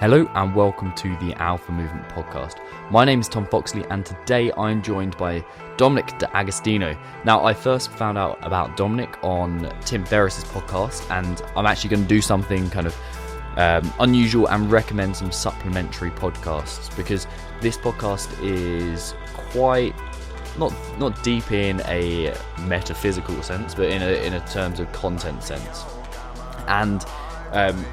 Hello and welcome to the Alpha Movement podcast. My name is Tom Foxley and today I'm joined by Dominic D'Agostino. Now, I first found out about Dominic on Tim Ferriss's podcast, and I'm actually going to do something kind of unusual and recommend some supplementary podcasts, because this podcast is quite not deep in a metaphysical sense, but in a terms of content sense. And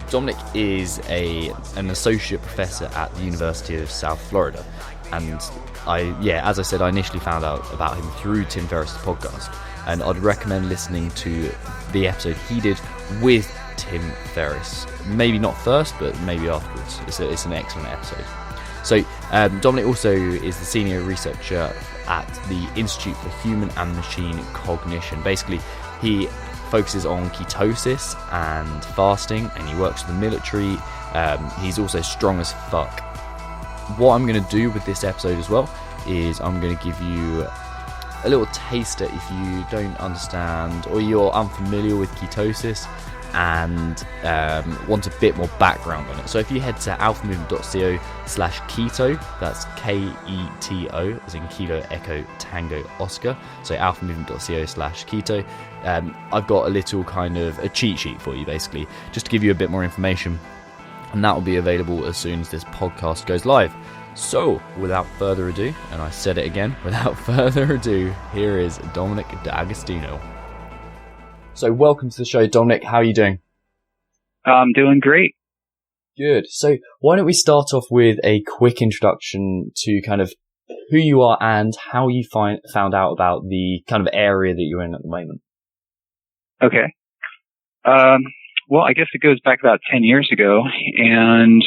Dominic is an associate professor at the University of South Florida, and as I said, I initially found out about him through Tim Ferriss's podcast, and I'd recommend listening to the episode he did with Tim Ferriss. Maybe not first, but maybe afterwards. It's an excellent episode. So Dominic also is the senior researcher at the Institute for Human and Machine Cognition. Basically, he focuses on ketosis and fasting, and he works with the military. He's also strong as fuck. What I'm going to do with this episode as well is I'm going to give you a little taster if you don't understand or you're unfamiliar with ketosis and want a bit more background on it. So if you head to alphamovement.co/keto, that's KETO, as in Kilo Echo Tango Oscar, so alphamovement.co/keto, I've got a little kind of a cheat sheet for you, basically, just to give you a bit more information, and that will be available as soon as this podcast goes live. So, without further ado, and I said it again, without further ado, here is Dominic D'Agostino. So welcome to the show, Dominic. How are you doing? I'm doing great. Good. So why don't we start off with a quick introduction to kind of who you are and how you found out about the kind of area that you're in at the moment. Okay. Well, I guess it goes back about 10 years ago, and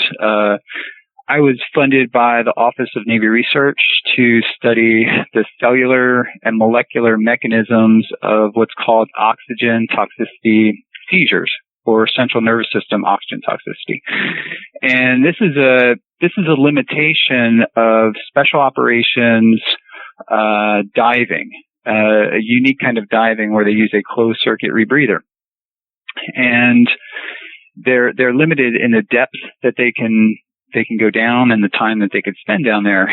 I was funded by the Office of Navy Research to study the cellular and molecular mechanisms of what's called oxygen toxicity seizures, or central nervous system oxygen toxicity. And this is a limitation of special operations diving, a unique kind of diving where they use a closed circuit rebreather. And they're limited in the depth that they can go down and the time that they could spend down there.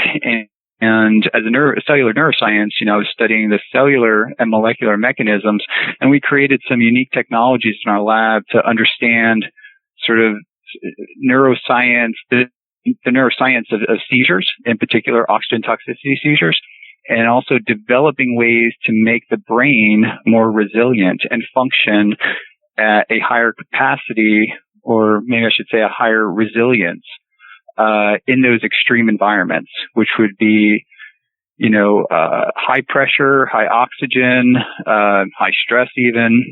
And as a cellular neuroscience, I was studying the cellular and molecular mechanisms, and we created some unique technologies in our lab to understand sort of neuroscience, the neuroscience of seizures, in particular oxygen toxicity seizures, and also developing ways to make the brain more resilient and function at a higher capacity, or maybe I should say a higher resilience, in those extreme environments, which would be, high pressure, high oxygen, high stress even.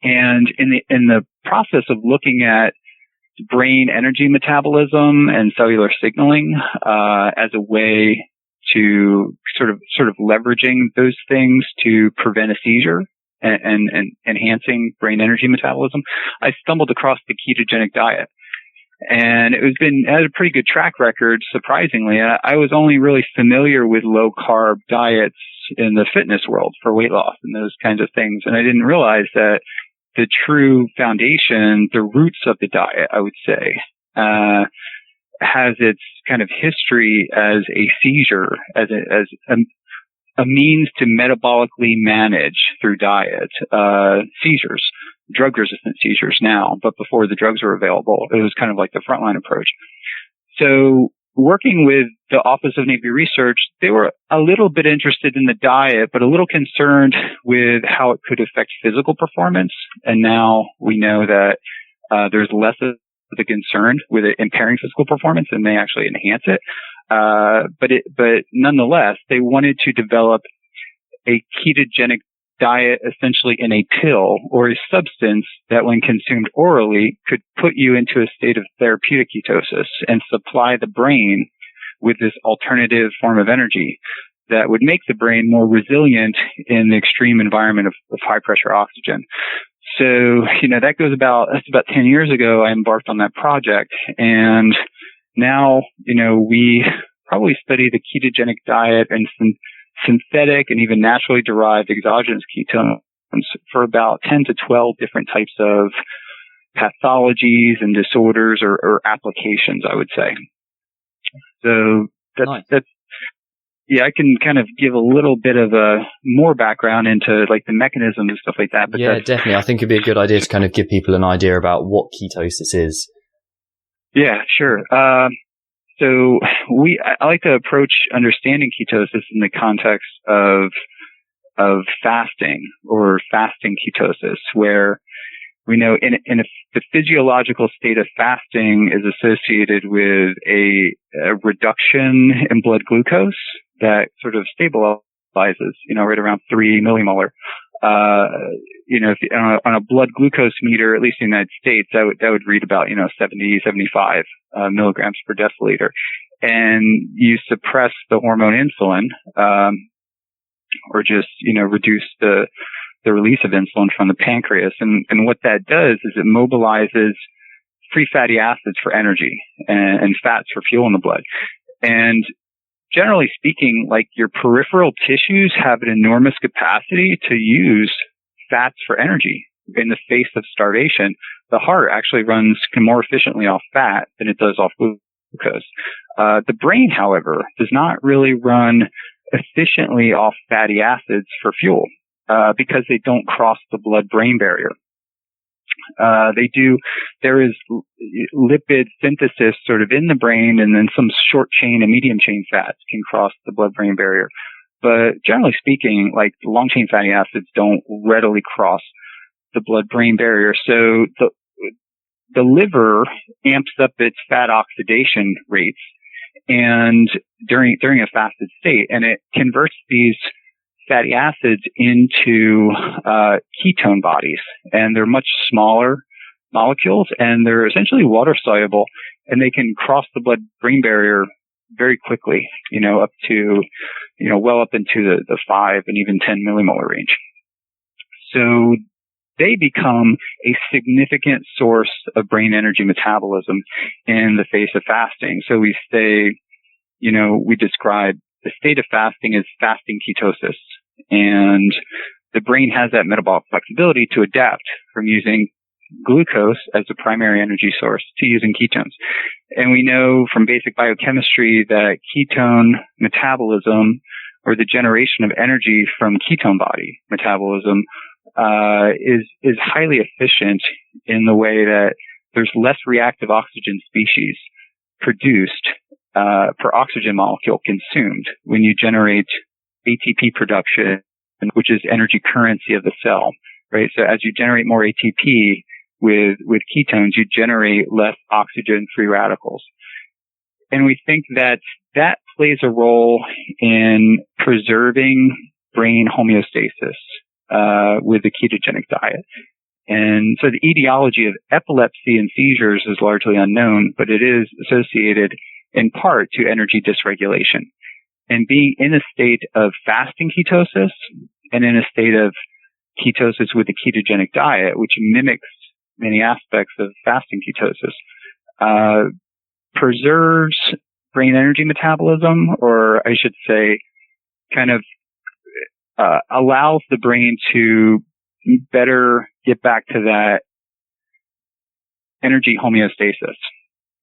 And in the process of looking at brain energy metabolism and cellular signaling, as a way to sort of leveraging those things to prevent a seizure and enhancing brain energy metabolism, I stumbled across the ketogenic diet. And it had a pretty good track record, surprisingly. I was only really familiar with low carb diets in the fitness world for weight loss and those kinds of things. And I didn't realize that the true foundation, the roots of the diet, I would say, has its kind of history as a seizure, as a means to metabolically manage through diet, seizures. Drug-resistant seizures now, but before the drugs were available, it was kind of like the frontline approach. So working with the Office of Navy Research, they were a little bit interested in the diet, but a little concerned with how it could affect physical performance. And now we know that there's less of the concern with it impairing physical performance and may actually enhance it. But nonetheless, they wanted to develop a ketogenic diet essentially in a pill or a substance that when consumed orally could put you into a state of therapeutic ketosis and supply the brain with this alternative form of energy that would make the brain more resilient in the extreme environment of high pressure oxygen. So, that's about 10 years ago I embarked on that project, and now, we probably study the ketogenic diet and some synthetic and even naturally derived exogenous ketones for about 10 to 12 different types of pathologies and disorders or applications, I would say. So that's yeah, I can kind of give a little bit of a more background into like the mechanism and stuff like that. But yeah, definitely. I think it'd be a good idea to kind of give people an idea about what ketosis is. Yeah, sure. So I like to approach understanding ketosis in the context of fasting or fasting ketosis, where we know the physiological state of fasting is associated with a reduction in blood glucose that sort of stabilizes, right around 3 millimolar. If on a blood glucose meter, at least in the United States, that would read about 70, 75 milligrams per deciliter, and you suppress the hormone insulin, or just reduce the release of insulin from the pancreas, and what that does is it mobilizes free fatty acids for energy and fats for fuel in the blood. And generally speaking, like your peripheral tissues have an enormous capacity to use fats for energy in the face of starvation. The heart actually runs more efficiently off fat than it does off glucose. The brain, however, does not really run efficiently off fatty acids for fuel, because they don't cross the blood-brain barrier. There is lipid synthesis sort of in the brain, and then some short chain and medium chain fats can cross the blood-brain barrier. But generally speaking, like long chain fatty acids don't readily cross the blood-brain barrier. So the liver amps up its fat oxidation rates and during a fasted state, and it converts these fatty acids into ketone bodies, and they're much smaller molecules, and they're essentially water soluble, and they can cross the blood-brain barrier very quickly, up to, well up into the 5 and even 10 millimolar range. So they become a significant source of brain energy metabolism in the face of fasting. So we say, we describe the state of fasting is fasting ketosis, and the brain has that metabolic flexibility to adapt from using glucose as a primary energy source to using ketones. And we know from basic biochemistry that ketone metabolism, or the generation of energy from ketone body metabolism, is highly efficient in the way that there's less reactive oxygen species produced per oxygen molecule consumed when you generate ATP production, which is energy currency of the cell, right? So as you generate more ATP with ketones, you generate less oxygen free radicals. And we think that plays a role in preserving brain homeostasis with the ketogenic diet. And so the etiology of epilepsy and seizures is largely unknown, but it is associated in part to energy dysregulation. And being in a state of fasting ketosis and in a state of ketosis with the ketogenic diet, which mimics many aspects of fasting ketosis, preserves brain energy metabolism, or I should say kind of allows the brain to better get back to that energy homeostasis,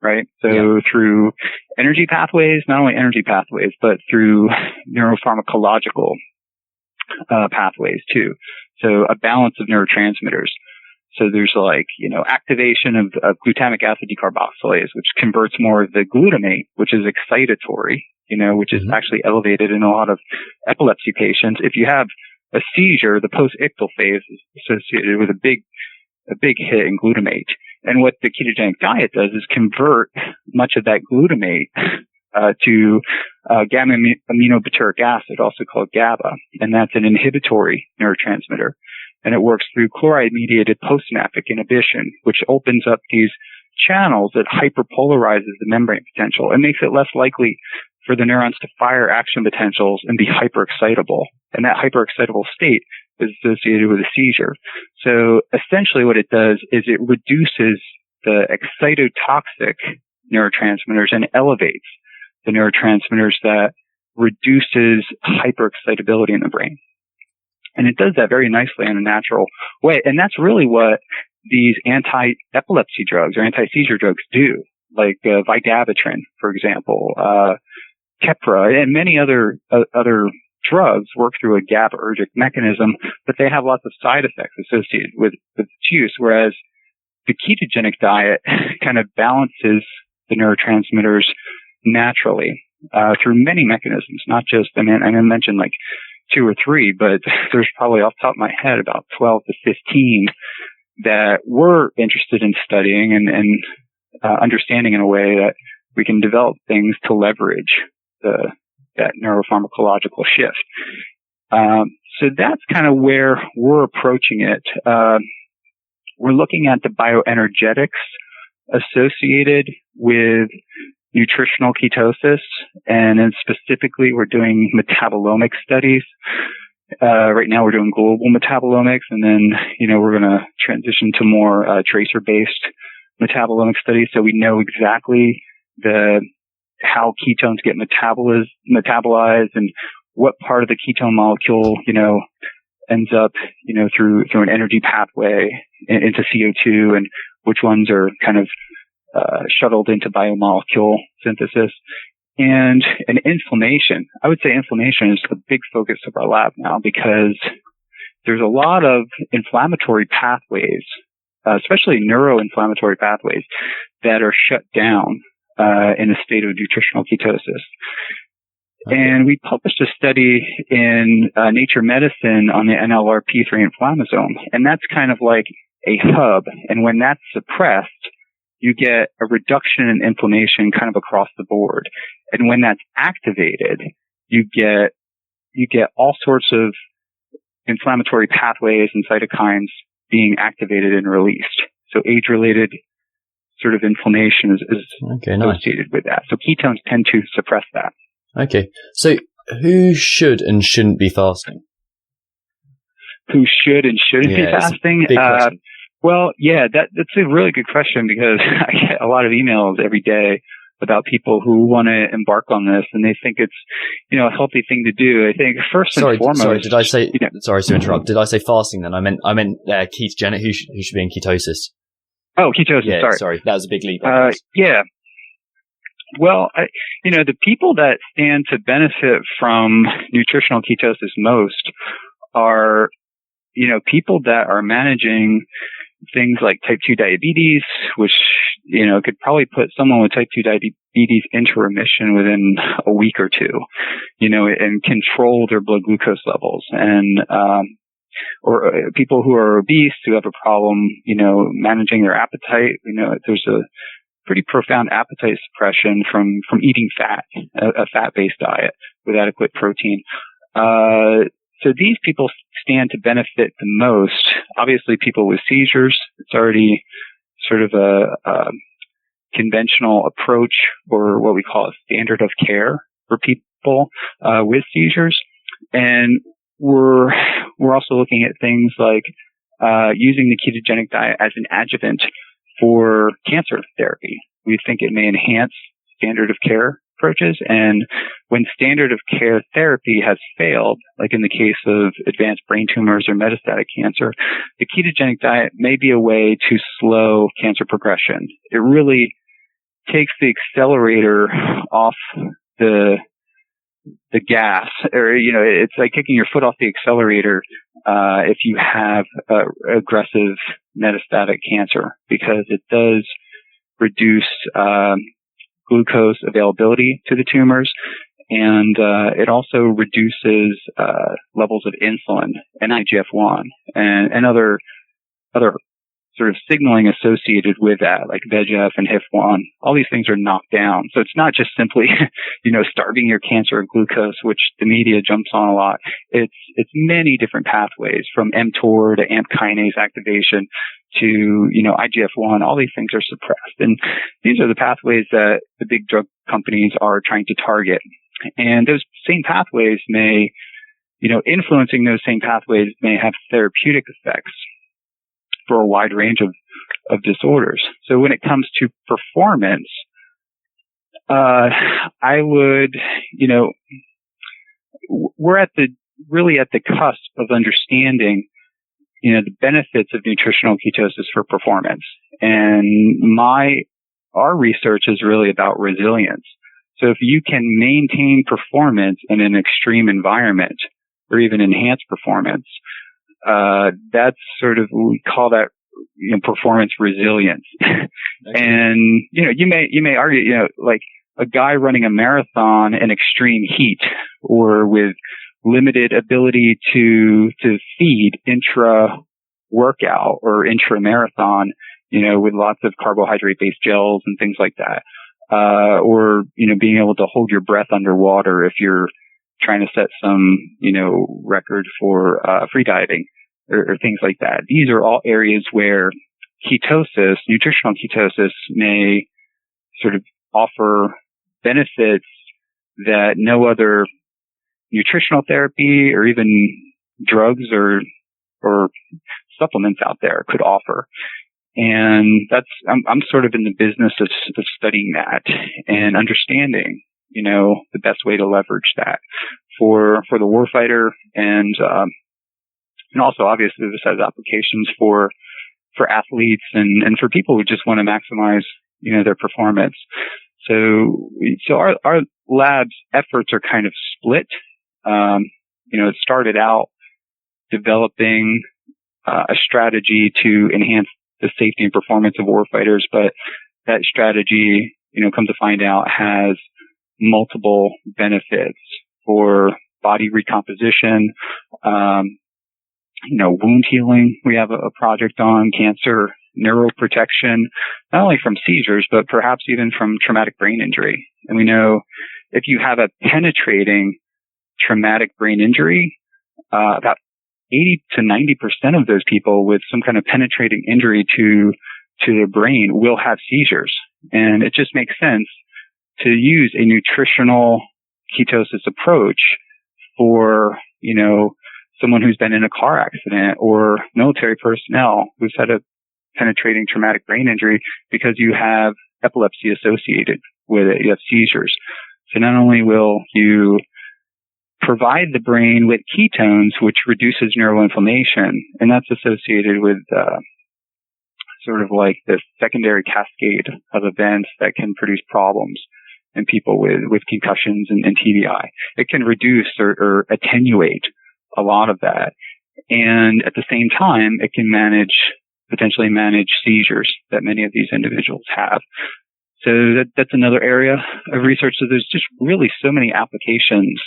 right? So through energy pathways, not only energy pathways, but through neuropharmacological pathways too. So a balance of neurotransmitters. So there's activation of glutamic acid decarboxylase, which converts more of the glutamate, which is excitatory, which is actually elevated in a lot of epilepsy patients. If you have a seizure, the post-ictal phase is associated with a big hit in glutamate. And what the ketogenic diet does is convert much of that glutamate to gamma aminobutyric acid, also called GABA, and that's an inhibitory neurotransmitter. And it works through chloride-mediated postsynaptic inhibition, which opens up these channels that hyperpolarizes the membrane potential and makes it less likely for the neurons to fire action potentials and be hyperexcitable. And that hyperexcitable state is associated with a seizure. So essentially what it does is it reduces the excitotoxic neurotransmitters and elevates the neurotransmitters that reduces hyperexcitability in the brain. And it does that very nicely in a natural way. And that's really what these anti-epilepsy drugs or anti-seizure drugs do, like vigabatrin, for example, Keppra, and many other drugs work through a GABAergic mechanism, but they have lots of side effects associated with its use, whereas the ketogenic diet kind of balances the neurotransmitters naturally through many mechanisms, not just, I mentioned like 2 or 3, but there's probably off the top of my head about 12 to 15 that we're interested in studying and understanding in a way that we can develop things to leverage that neuropharmacological shift. So that's kind of where we're approaching it. We're looking at the bioenergetics associated with nutritional ketosis, and then specifically we're doing metabolomic studies. Right now we're doing global metabolomics, and then, we're going to transition to more tracer-based metabolomic studies, so we know exactly how ketones get metabolized and what part of the ketone molecule, ends up, through an energy pathway into CO2, and which ones are kind of shuttled into biomolecule synthesis. And inflammation. I would say inflammation is the big focus of our lab now, because there's a lot of inflammatory pathways, especially neuroinflammatory pathways, that are shut down in a state of nutritional ketosis. Okay. And we published a study in Nature Medicine on the NLRP3 inflammasome, and that's kind of like a hub. And when that's suppressed, you get a reduction in inflammation kind of across the board. And when that's activated, you get all sorts of inflammatory pathways and cytokines being activated and released. So age-related sort of inflammation is associated with that. So ketones tend to suppress that. Okay. So who should and shouldn't be fasting? Who should and shouldn't be fasting? Well, yeah, that's a really good question, because I get a lot of emails every day about people who want to embark on this, and they think it's, a healthy thing to do. I think first and foremost. Sorry, did I say? Sorry to interrupt. Did I say fasting? Then I meant ketogenic. Who should be in ketosis? Oh, ketosis. Yeah, sorry, that was a big leap. Yeah. Well, the people that stand to benefit from nutritional ketosis most are, people that are managing things like type 2 diabetes, which, could probably put someone with type 2 diabetes into remission within a week or two, and control their blood glucose levels. And, or people who are obese, who have a problem, managing their appetite. There's a pretty profound appetite suppression from eating fat, a fat-based diet with adequate protein. So these people stand to benefit the most. Obviously, people with seizures, it's already sort of a conventional approach, or what we call a standard of care for people with seizures. And we're also looking at things like using the ketogenic diet as an adjuvant for cancer therapy. We think it may enhance standard of care approaches, and when standard of care therapy has failed, like in the case of advanced brain tumors or metastatic cancer, the ketogenic diet may be a way to slow cancer progression. It really takes the accelerator off the gas, or it's like taking your foot off the accelerator if you have aggressive metastatic cancer, because it does reduce glucose availability to the tumors, and it also reduces levels of insulin and IGF-1 and other sort of signaling associated with that, like VEGF and HIF-1. All these things are knocked down. So it's not just simply, starving your cancer of glucose, which the media jumps on a lot. It's many different pathways, from mTOR to AMP kinase activation to, IGF-1. All these things are suppressed. And these are the pathways that the big drug companies are trying to target. And those same pathways may, influencing those same pathways may have therapeutic effects for a wide range of disorders. So when it comes to performance, I would, we're really at the cusp of understanding, the benefits of nutritional ketosis for performance. And our research is really about resilience. So if you can maintain performance in an extreme environment or even enhance performance, that's sort of, we call that, performance resilience. Okay. And, you may argue, like a guy running a marathon in extreme heat or with limited ability to feed intra workout or intra marathon, with lots of carbohydrate based gels and things like that. Or, being able to hold your breath underwater if you're trying to set some, record for, free diving or things like that. These are all areas where ketosis, nutritional ketosis may sort of offer benefits that no other nutritional therapy or even drugs or supplements out there could offer. And I'm sort of in the business of studying that and understanding, the best way to leverage that for the warfighter and also obviously this has applications for athletes and for people who just want to maximize, their performance. So our lab's efforts are kind of split. It started out developing a strategy to enhance the safety and performance of warfighters, but that strategy, come to find out, has multiple benefits for body recomposition, wound healing. We have a project on cancer, neuroprotection, not only from seizures, but perhaps even from traumatic brain injury. And we know if you have a penetrating traumatic brain injury, about 80 to 90% of those people with some kind of penetrating injury to their brain will have seizures. And it just makes sense to use a nutritional ketosis approach for, someone who's been in a car accident or military personnel who's had a penetrating traumatic brain injury because you have epilepsy associated with it. You have seizures. So not only will you provide the brain with ketones, which reduces neuroinflammation, and that's associated with sort of like the secondary cascade of events that can produce problems in people with concussions and TBI. It can reduce or attenuate a lot of that. And at the same time, it can potentially manage seizures that many of these individuals have. So that's another area of research. So there's just really so many applications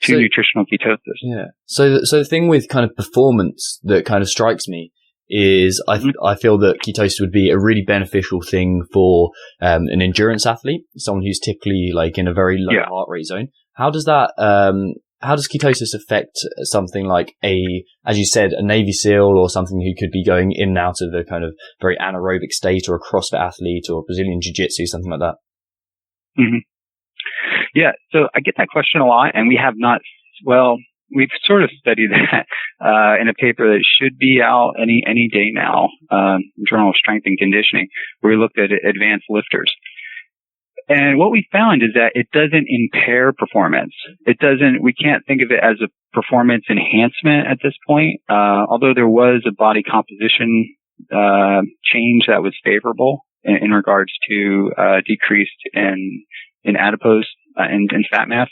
to nutritional ketosis. Yeah. So the thing with kind of performance that kind of strikes me is I feel that ketosis would be a really beneficial thing for an endurance athlete, someone who's typically like in a very low heart rate zone. How does ketosis affect something like as you said, a Navy SEAL or something who could be going in and out of a kind of very anaerobic state, or a CrossFit athlete or Brazilian Jiu-Jitsu, something like that? Mm-hmm. Yeah. So I get that question a lot, and we've sort of studied that in a paper that should be out any day now, Journal of Strength and Conditioning, where we looked at advanced lifters. And what we found is that it doesn't impair performance. We can't think of it as a performance enhancement at this point, although there was a body composition change that was favorable in regards to decreased in adipose and fat mass.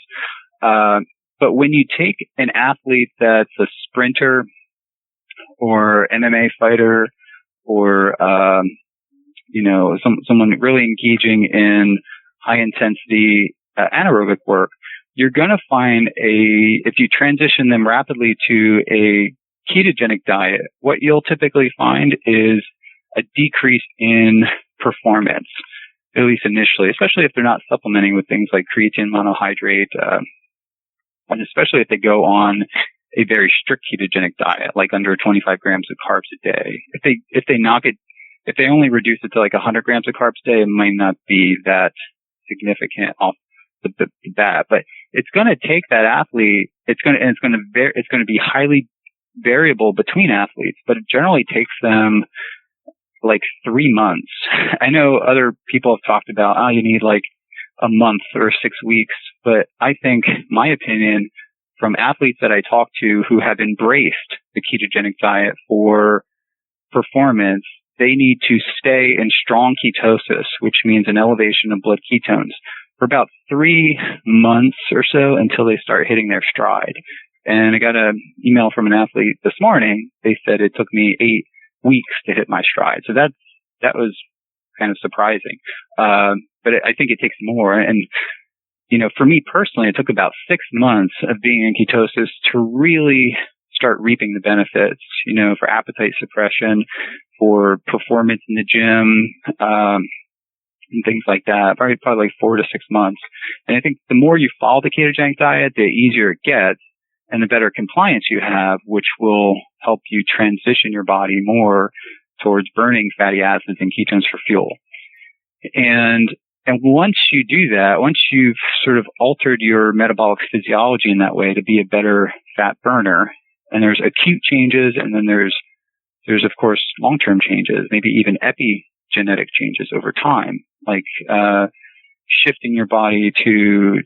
But when you take an athlete that's a sprinter or MMA fighter or someone really engaging in high intensity anaerobic work, you're going to find if you transition them rapidly to a ketogenic diet, what you'll typically find is a decrease in performance, at least initially, especially if they're not supplementing with things like creatine monohydrate, and especially if they go on a very strict ketogenic diet, like under 25 grams of carbs a day. If they only reduce it to like 100 grams of carbs a day, it might not be that significant off the bat, but it's going to take that athlete. It's going to be highly variable between athletes, but it generally takes them like 3 months. I know other people have talked about, you need like a month or 6 weeks, but I think, my opinion, from athletes that I talk to who have embraced the ketogenic diet for performance, they need to stay in strong ketosis, which means an elevation of blood ketones, for about 3 months or so until they start hitting their stride. And I got an email from an athlete this morning. They said it took me 8 weeks to hit my stride. So that was kind of surprising. But I think it takes more. And, for me personally, it took about 6 months of being in ketosis to really start reaping the benefits, for appetite suppression, for performance in the gym, and things like that. Probably like 4 to 6 months. And I think the more you follow the ketogenic diet, the easier it gets and the better compliance you have, which will help you transition your body more towards burning fatty acids and ketones for fuel. And once you do that, once you've sort of altered your metabolic physiology in that way to be a better fat burner, and there's acute changes, and then there's of course long-term changes, maybe even epigenetic changes over time, like shifting your body to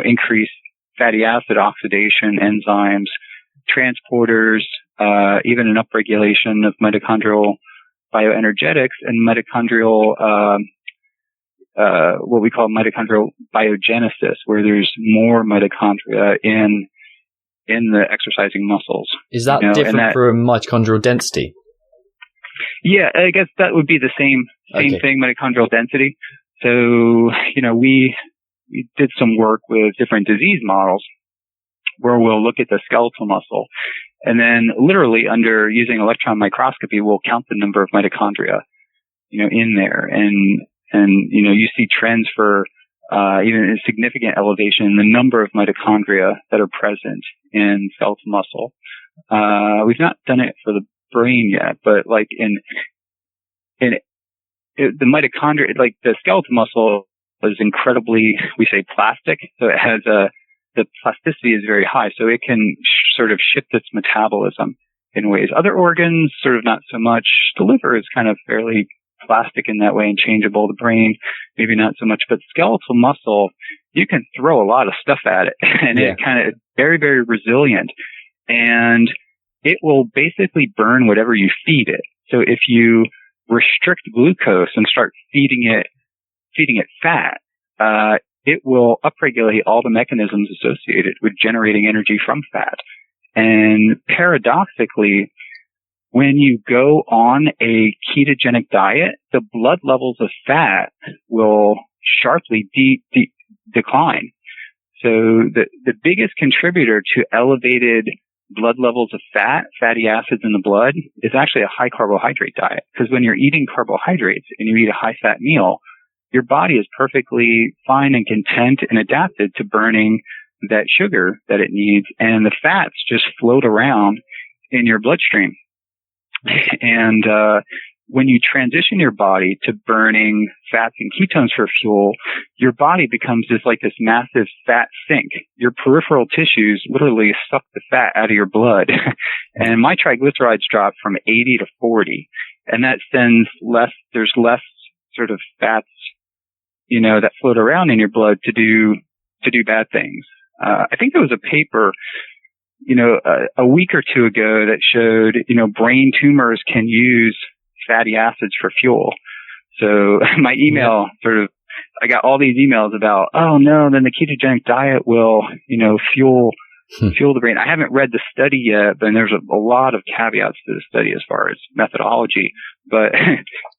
increase fatty acid oxidation enzymes, transporters, even an upregulation of mitochondrial bioenergetics and mitochondrial what we call mitochondrial biogenesis, where there's more mitochondria in the exercising muscles. Is that different from mitochondrial density? Yeah, I guess that would be the same thing, mitochondrial density. So, we did some work with different disease models where we'll look at the skeletal muscle, and then literally using electron microscopy, we'll count the number of mitochondria, in there. And you see trends for even a significant elevation in the number of mitochondria that are present in skeletal muscle. We've not done it for the brain yet, but like the mitochondria, like the skeletal muscle is incredibly, we say, plastic. So it has the plasticity is very high. So it can sort of shift its metabolism in ways. Other organs, sort of not so much. The liver is kind of fairly plastic in that way and changeable. The brain, maybe not so much, but skeletal muscle, you can throw a lot of stuff at it, and it kind of very, very resilient, and it will basically burn whatever you feed it. So if you restrict glucose and start feeding it fat, it will upregulate all the mechanisms associated with generating energy from fat. And paradoxically, when you go on a ketogenic diet, the blood levels of fat will sharply decline. So the biggest contributor to elevated blood levels of fatty acids in the blood, is actually a high carbohydrate diet. Because when you're eating carbohydrates and you eat a high fat meal, your body is perfectly fine and content and adapted to burning that sugar that it needs, and the fats just float around in your bloodstream. And when you transition your body to burning fats and ketones for fuel, your body becomes this massive fat sink. Your peripheral tissues literally suck the fat out of your blood. And my triglycerides drop from 80 to 40. And that sends there's less sort of fats, that float around in your blood to do bad things. I think there was a paper, a week or two ago that showed, brain tumors can use fatty acids for fuel. So my email I got all these emails about, oh no, then the ketogenic diet will, fuel the brain. I haven't read the study yet, but there's a lot of caveats to the study as far as methodology. But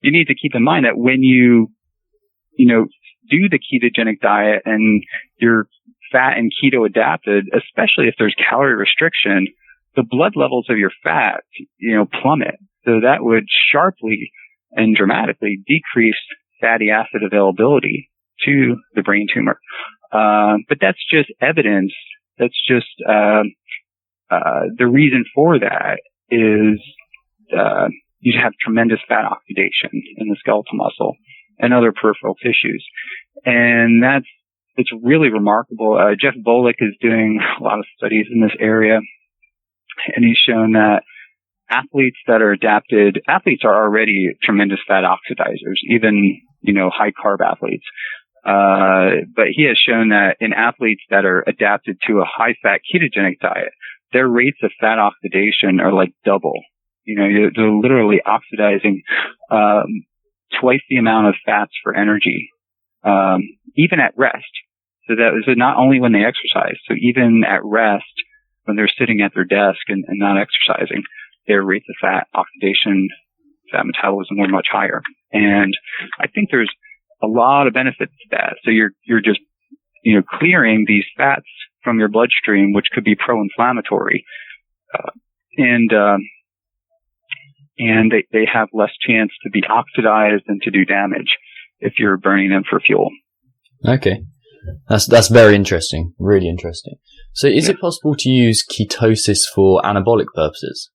you need to keep in mind that when you, do the ketogenic diet and you're fat and keto adapted, especially if there's calorie restriction, the blood levels of your fat, plummet. So that would sharply and dramatically decrease fatty acid availability to the brain tumor. But that's just evidence. That's just, the reason for that is, you have tremendous fat oxidation in the skeletal muscle and other peripheral tissues. And it's really remarkable. Jeff Volek is doing a lot of studies in this area, and he's shown that athletes are already tremendous fat oxidizers, even, high carb athletes. But he has shown that in athletes that are adapted to a high-fat ketogenic diet, their rates of fat oxidation are like double. They're literally oxidizing twice the amount of fats for energy, even at rest. So not only when they exercise, so even at rest, when they're sitting at their desk and not exercising, their rates of fat oxidation, fat metabolism were much higher. And I think there's a lot of benefits to that. So you're just, clearing these fats from your bloodstream, which could be pro-inflammatory. And they have less chance to be oxidized and to do damage if you're burning them for fuel. Okay. That's very interesting. Really interesting. So is it possible to use ketosis for anabolic purposes?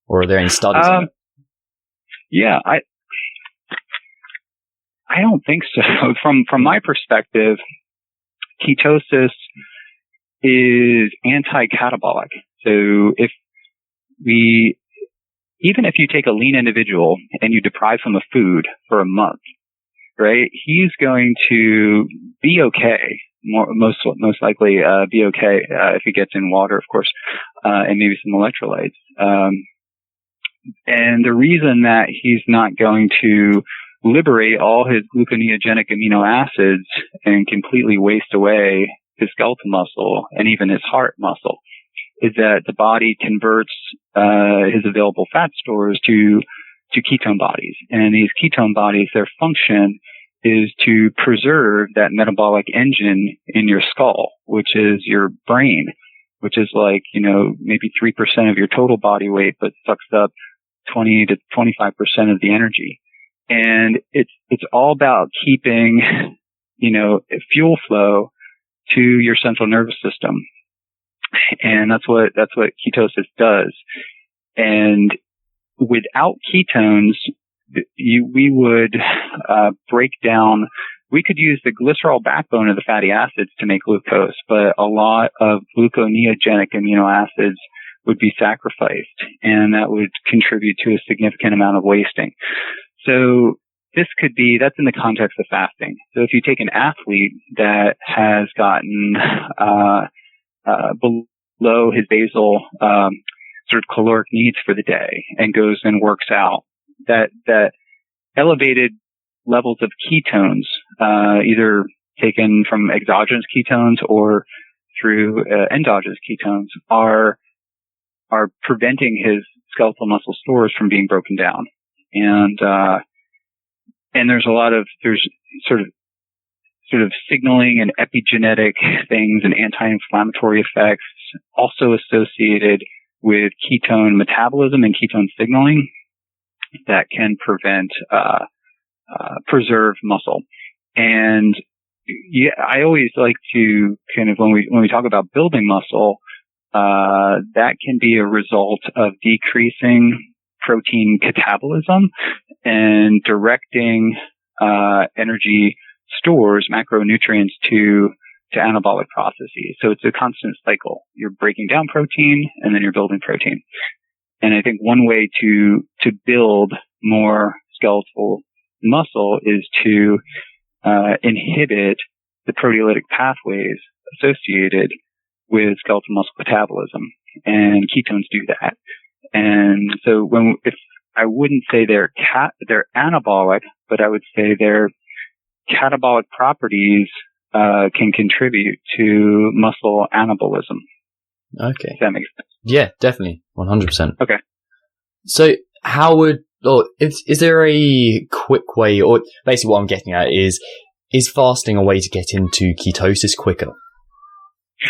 Or are there any studies on it? Yeah, I don't think so. From my perspective, ketosis is anti-catabolic. So even if you take a lean individual and you deprive him of food for a month, right, he's going to be okay. Most likely be okay if he gets in water, of course, and maybe some electrolytes. And the reason that he's not going to liberate all his gluconeogenic amino acids and completely waste away his skeletal muscle and even his heart muscle is that the body converts his available fat stores to ketone bodies. And these ketone bodies, their function is to preserve that metabolic engine in your skull, which is your brain, which is like, maybe 3% of your total body weight, but sucks up 20 to 25% of the energy. And it's all about keeping, fuel flow to your central nervous system. And that's what ketosis does. And without ketones, we would break down. We could use the glycerol backbone of the fatty acids to make glucose, but a lot of gluconeogenic amino acids would be sacrificed, and that would contribute to a significant amount of wasting. So that's in the context of fasting. So if you take an athlete that has gotten below his basal sort of caloric needs for the day and goes and works out, that elevated levels of ketones, either taken from exogenous ketones or through endogenous ketones, are preventing his skeletal muscle stores from being broken down. And there's sort of signaling and epigenetic things and anti-inflammatory effects also associated with ketone metabolism and ketone signaling that can preserve muscle. And I always like to kind of, when we talk about building muscle, that can be a result of decreasing protein catabolism and directing energy stores, macronutrients to anabolic processes. So it's a constant cycle. You're breaking down protein and then you're building protein. And I think one way to build more skeletal muscle is to inhibit the proteolytic pathways associated with skeletal muscle catabolism, and ketones do that. And so I wouldn't say they're anabolic, but I would say their catabolic properties can contribute to muscle anabolism. Okay. If that makes sense. Yeah, definitely. 100%. Okay. So is there a quick way, or basically what I'm getting at is fasting a way to get into ketosis quicker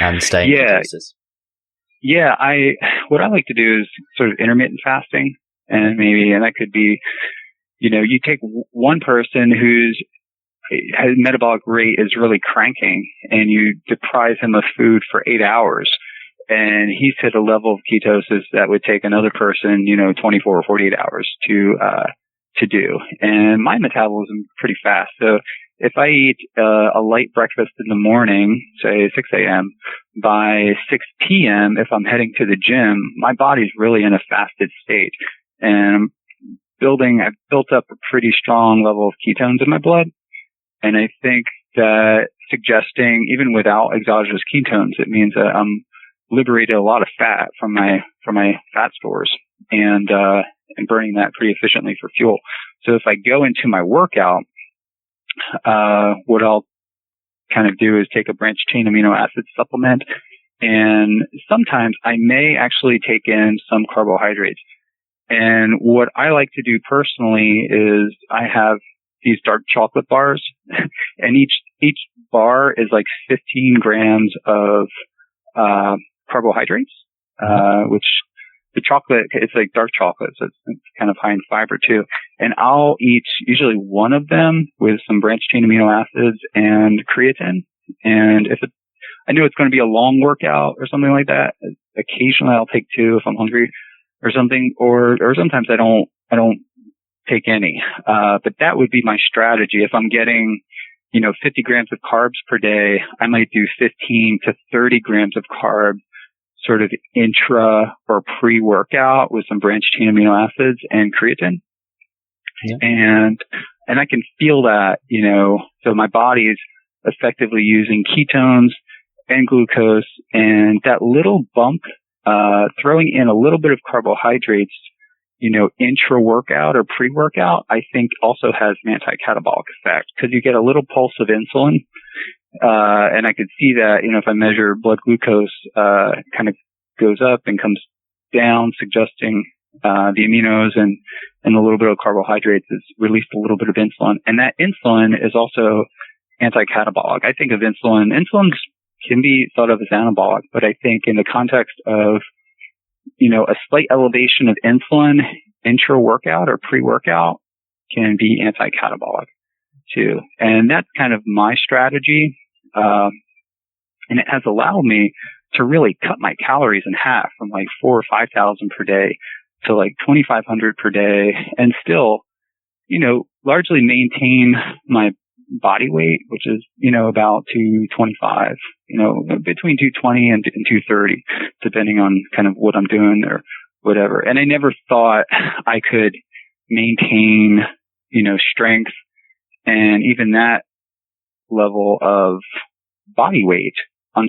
and stay in ketosis? Yeah, what I like to do is sort of intermittent fasting, and that could be, you take one person whose metabolic rate is really cranking and you deprive him of food for 8 hours, and he's at a level of ketosis that would take another person, 24 or 48 hours to do. And my metabolism is pretty fast. So if I eat a light breakfast in the morning, say 6 a.m., by 6 p.m., if I'm heading to the gym, my body's really in a fasted state. And I've built up a pretty strong level of ketones in my blood. And I think that suggesting, even without exogenous ketones, it means that I'm liberated a lot of fat from my fat stores and burning that pretty efficiently for fuel. So if I go into my workout, what I'll kind of do is take a branched chain amino acid supplement, and sometimes I may actually take in some carbohydrates. And what I like to do personally is I have these dark chocolate bars, and each bar is like 15 grams of carbohydrates, which the chocolate, it's like dark chocolate, so it's kind of high in fiber too. And I'll eat usually one of them with some branched chain amino acids and creatine. And I know it's going to be a long workout or something like that, occasionally I'll take two if I'm hungry or something, or sometimes I don't take any. But that would be my strategy. If I'm getting, 50 grams of carbs per day, I might do 15 to 30 grams of carbs sort of intra or pre-workout with some branched chain amino acids and creatine. Yeah. And I can feel that, so my body is effectively using ketones and glucose, and that little bump, throwing in a little bit of carbohydrates, intra-workout or pre-workout, I think also has an anti-catabolic effect because you get a little pulse of insulin. And I could see that, if I measure blood glucose, kind of goes up and comes down, suggesting, the aminos and a little bit of carbohydrates is released a little bit of insulin. And that insulin is also anti-catabolic. I think of insulin can be thought of as anabolic, but I think in the context of, a slight elevation of insulin intra-workout or pre-workout can be anti-catabolic too. And that's kind of my strategy. And it has allowed me to really cut my calories in half from like 4,000 or 5,000 per day to like 2,500 per day, and still, largely maintain my body weight, which is, about 225, between 220 and 230, depending on kind of what I'm doing or whatever. And I never thought I could maintain, strength and even that level of body weight on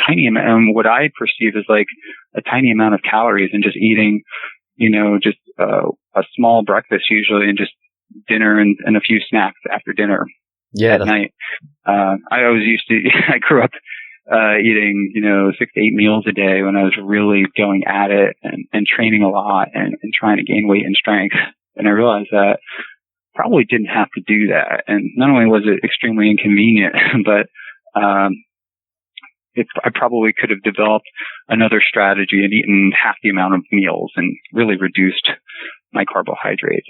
tiny amount, and what I perceive as like a tiny amount of calories, and just eating, just a small breakfast usually, and just dinner and a few snacks after dinner at night. I always I grew up eating, 6 to 8 meals a day when I was really going at it and training a lot and trying to gain weight and strength. And I realized that probably didn't have to do that. And not only was it extremely inconvenient, but I probably could have developed another strategy and eaten half the amount of meals and really reduced my carbohydrates.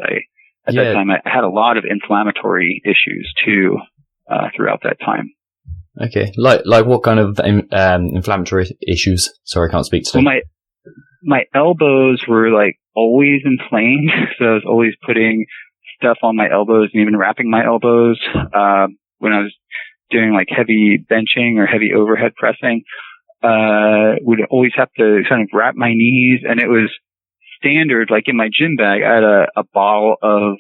At that time, I had a lot of inflammatory issues too, throughout that time. Okay. Like what kind of inflammatory issues? Sorry, I can't speak to them. Well, my elbows were like always inflamed. So I was always putting stuff on my elbows and even wrapping my elbows, when I was doing like heavy benching or heavy overhead pressing, would always have to kind of wrap my knees. And it was standard, like in my gym bag, I had a bottle of,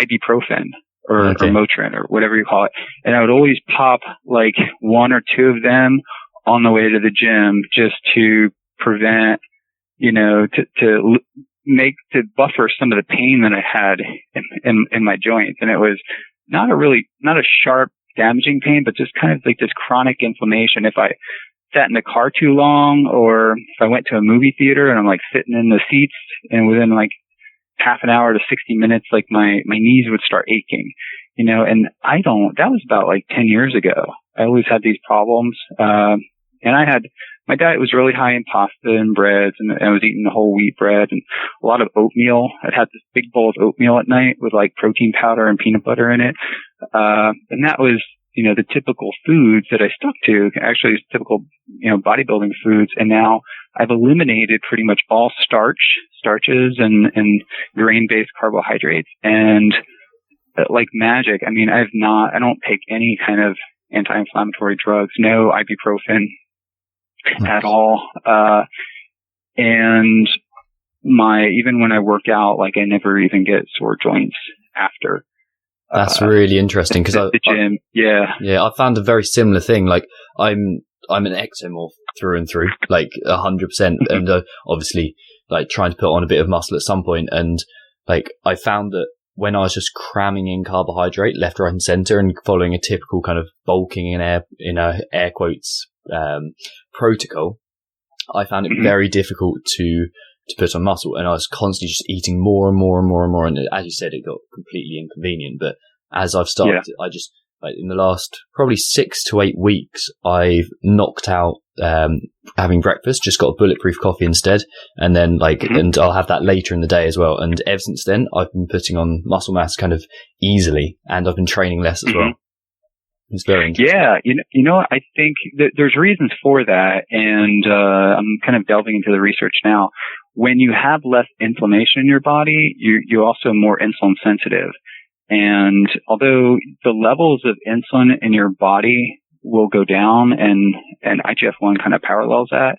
ibuprofen or Motrin or whatever you call it. And I would always pop like one or two of them on the way to the gym just to prevent, to buffer some of the pain that I had in my joints. And it was not a sharp damaging pain, but just kind of like this chronic inflammation. If I sat in the car too long, or if I went to a movie theater and I'm like sitting in the seats, and within like half an hour to 60 minutes, like my knees would start aching, and that was about like 10 years ago. I always had these problems. And my diet was really high in pasta and breads, and I was eating whole wheat bread and a lot of oatmeal. I'd had this big bowl of oatmeal at night with like protein powder and peanut butter in it. And that was, the typical foods that I stuck to, actually typical, bodybuilding foods. And now I've eliminated pretty much all starches and grain-based carbohydrates. And like magic, I mean, I don't take any kind of anti-inflammatory drugs, no ibuprofen at all. And even when I work out, like I never even get sore joints after. That's really interesting because the gym. I found a very similar thing. Like I'm an ectomorph through and through, like 100%, and obviously like trying to put on a bit of muscle at some point. And like I found that when I was just cramming in carbohydrate left, right, and center, and following a typical kind of bulking in air quotes protocol, I found it very difficult to put on muscle, and I was constantly just eating more and more and more and more. And as you said, it got completely inconvenient. But as I've started, I just, like, in the last probably 6 to 8 weeks, I've knocked out having breakfast, just got a bulletproof coffee instead, and then and I'll have that later in the day as well. And ever since then, I've been putting on muscle mass kind of easily, and I've been training less as well. It's very interesting. Yeah, you know, I think that there's reasons for that, and I'm kind of delving into the research now. When you have less inflammation in your body, you're also more insulin sensitive. And although the levels of insulin in your body will go down, and IGF-1 kind of parallels that.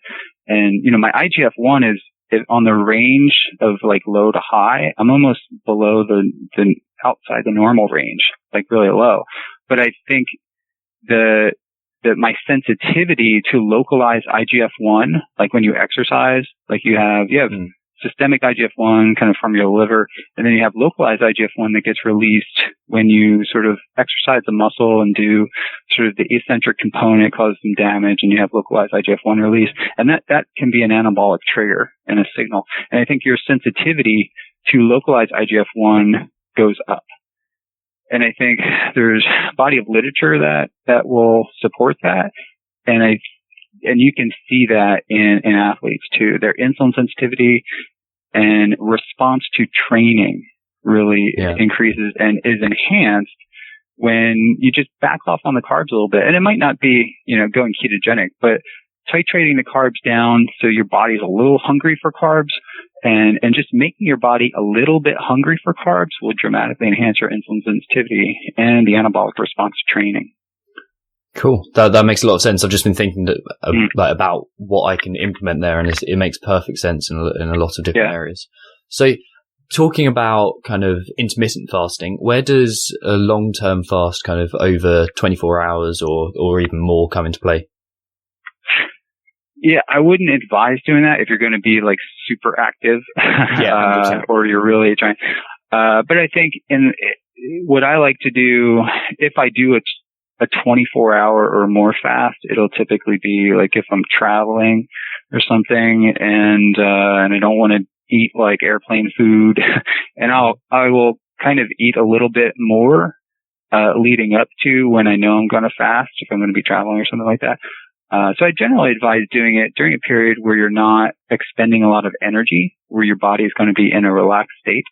And, you know, my IGF-1 is on the range of like low to high. I'm almost below the outside the normal range, like really low. But I think that my sensitivity to localized IGF-1, like when you exercise, like you have systemic IGF-1 kind of from your liver, and then you have localized IGF-1 that gets released when you sort of exercise the muscle and do sort of the eccentric component, causes some damage, and you have localized IGF-1 release. And that can be an anabolic trigger and a signal. And I think your sensitivity to localized IGF-1 goes up. And I think there's a body of literature that will support that. And you can see that in athletes too. Their insulin sensitivity and response to training really increases and is enhanced when you just back off on the carbs a little bit. And it might not be, you know, going ketogenic, but titrating the carbs down so your body's a little hungry for carbs, and just making your body a little bit hungry for carbs will dramatically enhance your insulin sensitivity and the anabolic response to training. Cool. That makes a lot of sense. I've just been thinking about what I can implement there, and it makes perfect sense in a lot of different areas. So, talking about kind of intermittent fasting, where does a long-term fast kind of over 24 hours or even more come into play? Yeah, I wouldn't advise doing that if you're going to be like super active, or you're really trying. But I think what I like to do, if I do a 24-hour or more fast, it'll typically be like if I'm traveling or something, and I don't want to eat like airplane food, and I will kind of eat a little bit more leading up to when I know I'm going to fast, if I'm going to be traveling or something like that. So I generally advise doing it during a period where you're not expending a lot of energy, where your body is going to be in a relaxed state.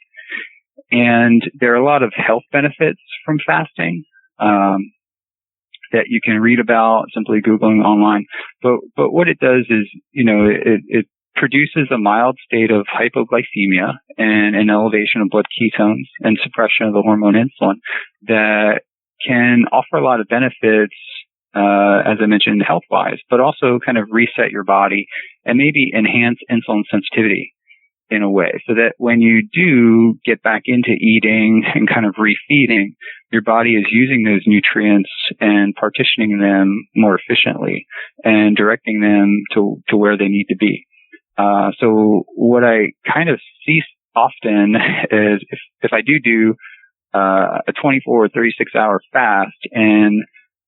And there are a lot of health benefits from fasting that you can read about simply Googling online. But what it does is, you know, it produces a mild state of hypoglycemia and an elevation of blood ketones and suppression of the hormone insulin that can offer a lot of benefits, as I mentioned, health-wise, but also kind of reset your body and maybe enhance insulin sensitivity in a way, so that when you do get back into eating and kind of refeeding, your body is using those nutrients and partitioning them more efficiently and directing them to where they need to be. So what I kind of see often is if I do a 24 or 36 hour fast, and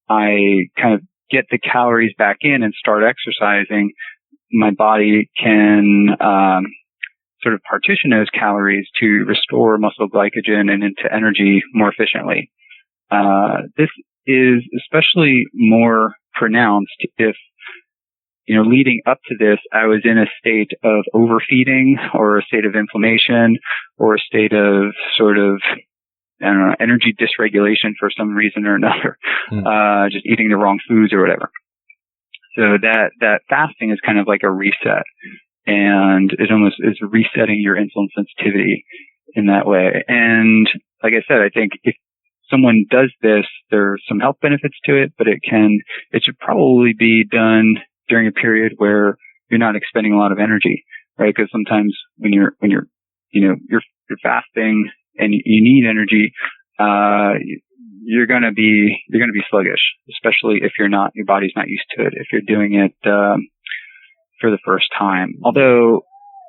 I kind of get the calories back in and start exercising, my body can sort of partition those calories to restore muscle glycogen and into energy more efficiently. This is especially more pronounced if, you know, leading up to this, I was in a state of overfeeding or a state of inflammation or a state of sort of, I don't know, energy dysregulation for some reason or another, just eating the wrong foods or whatever. So that fasting is kind of like a reset, and it almost is resetting your insulin sensitivity in that way. And like I said, I think if someone does this, there's some health benefits to it, but it should probably be done during a period where you're not expending a lot of energy, right? Because sometimes when you're fasting and you need energy, you're going to be sluggish, especially if your body's not used to it, if you're doing it, for the first time. Although,